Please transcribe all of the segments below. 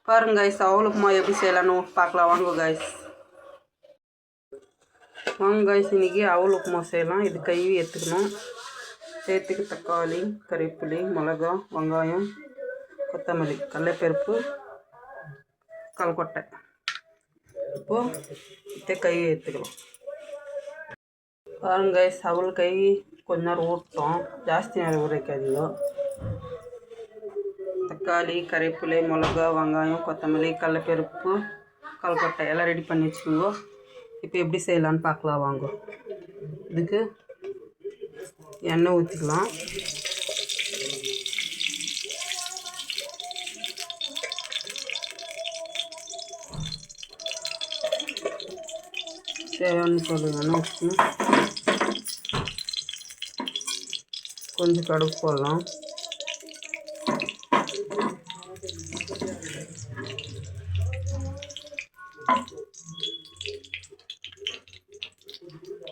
பாருங்க கைஸ், அவல் உப்புமா எப்படி செய்யலான்னு பார்க்கலாம் வாங்க கைஸ். வாங்க கைஸ், இன்றைக்கி அவல் உப்புமா செய்யலாம். இது கழுவி எடுத்துக்கணும். சேர்த்துக்கு தக்காளி, கறிவேப்பிலை, மிளகா, வெங்காயம், கொத்தமல்லி, கடலைப்பருப்பு, கல்கொட்டை. இப்போது இதை கழுவி எடுத்துக்கலாம். பாருங்க கைஸ், அவல் கழுவி கொஞ்ச நேரம் ஊற்றோம். ஜாஸ்தி நேரம் ஊற வைக்காதீங்க. தக்காளி, கறிவேப்பிலை, மிளகா, வெங்காயம், கொத்தமல்லி, கடலைப்பருப்பு, கல்கொட்டை எல்லாம் ரெடி பண்ணி வச்சுக்கோங்க. இப்போ எப்படி செய்யலான்னு பார்க்கலாம் வாங்க. இதுக்கு எண்ணெய் ஊற்றிக்கலாம். தேவையான பொருள் எண்ணெய் ஊற்றணும். கொஞ்சம் கடுகு போடலாம்.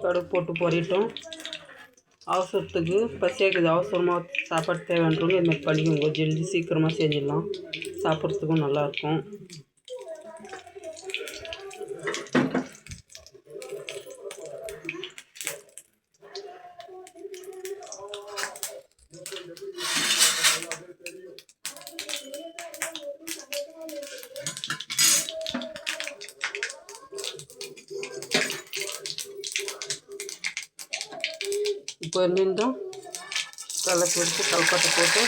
கடுகு போட்டு பொரியட்டும். அவசரத்துக்கு பசியாக்குது, அவசரமாக சாப்பாடு தேவைன்றவங்க இது மாதிரி பண்ணிக்கோங்க. ஜல்தி சீக்கிரமாக செஞ்சிடலாம், சாப்பிட்றதுக்கும் நல்லாயிருக்கும். இப்போ மீண்டும் கடலைப்பருப்பு, கல்கொட்டை போட்டு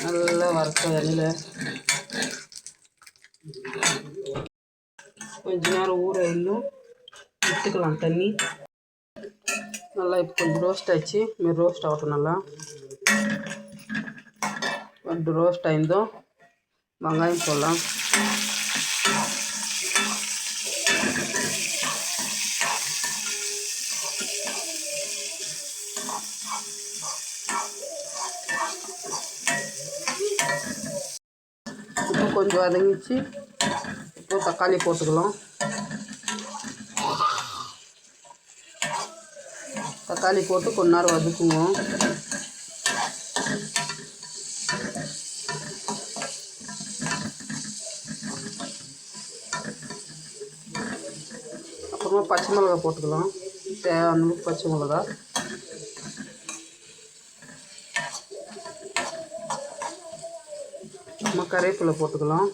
நல்லா வறுக்கும். எண்ணெயில் கொஞ்ச நேரம் ஊற இன்னும் விட்டுக்கலாம் தண்ணி. நல்லா இப்போ கொஞ்சம் ரோஸ்ட் ஆச்சு. మీరు ரோஸ்ட் ஆகட்டும். நல்லா கொஞ்சம் ரோஸ்ட் ஆயிருந்தோம். வெங்காயம் போடலாம். இப்போ கொஞ்சம் வதங்கிச்சு. இப்போ தக்காளி போட்டுக்கலாம். தக்காளி போட்டு கொஞ்ச நேரம் வதக்குவோம். அப்புறமா பச்சை மிளகா போட்டுக்கலாம். தேவையான பச்சை மிளகா. நம்ம கறிவேப்பிலை போட்டுக்கலாம்.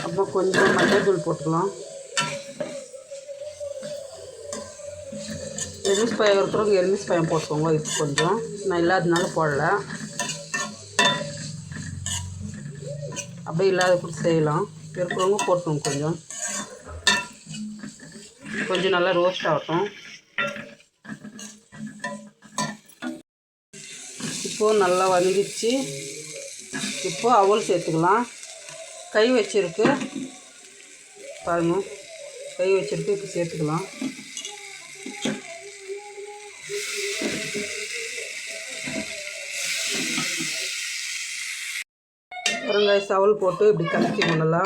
அப்புறம் கொஞ்சம் மஞ்சள் தூள் போட்டுக்கலாம். எலுமிச்சை பழம் இருக்கிறவங்க எலுமிச்சை பழம் போட்டுக்கோங்க. இது கொஞ்சம் நான் இல்லாததுனால போடல. அப்படியே இல்லாத கூட செய்யலாம். இருக்கிறவங்க போட்டுக்கோங்க. கொஞ்சம் நல்லா ரோஸ்ட் ஆகட்டும். இப்போது நல்லா வதங்கிடுச்சு. இப்போது அவல் சேர்த்துக்கலாம். கை வச்சிருக்கு பாருங்க, கை வச்சிருக்கு. இப்போ சேர்த்துக்கலாம். வெங்காயம் அவல் போட்டு இப்படி கலக்கிக்கணும். நல்லா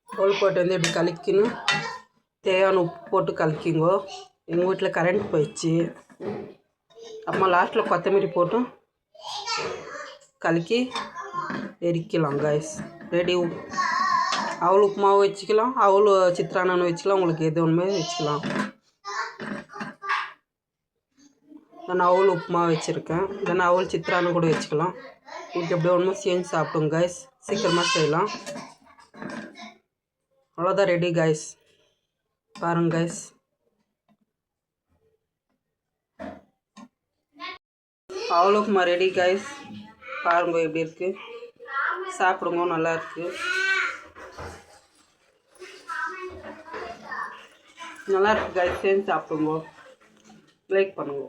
அவல் போட்டு வந்து இப்படி கலக்கணும். தேவையான உப்பு போட்டு கலக்கிங்க. எங்கள் வீட்டில் கரண்ட் போயிடுச்சு. அப்புறமா லாஸ்ட்டில் கொத்தமல்லி போட்டு கலக்கி எரிக்கலாம். Guys ready. அவல் உப்புமாவை வச்சுக்கலாம், அவல் சித்ரான்னு வச்சுக்கலாம். உங்களுக்கு எது ஒன்றுமே வச்சுக்கலாம். நான் அவல் உப்புமா வச்சுருக்கேன். இல்லைன்னா அவல் சித்ரான்னு கூட வச்சுக்கலாம். உங்களுக்கு எப்படி ஒன்றுமே செஞ்சு சாப்பிடுங்க கைஸ். சீக்கிரமாக செய்யலாம். அவ்வளோதான், ரெடி கைஸ். பாருங்க கைஸ், அவல் உப்புமா ரெடி கைஸ். பாருங்க எப்படி இருக்குது. சாப்பிடுங்க, நல்லா இருக்குது. நல்லா இருக்குது கைஸ். செஞ்சு சாப்பிடுங்க. லைக் பண்ணுங்க.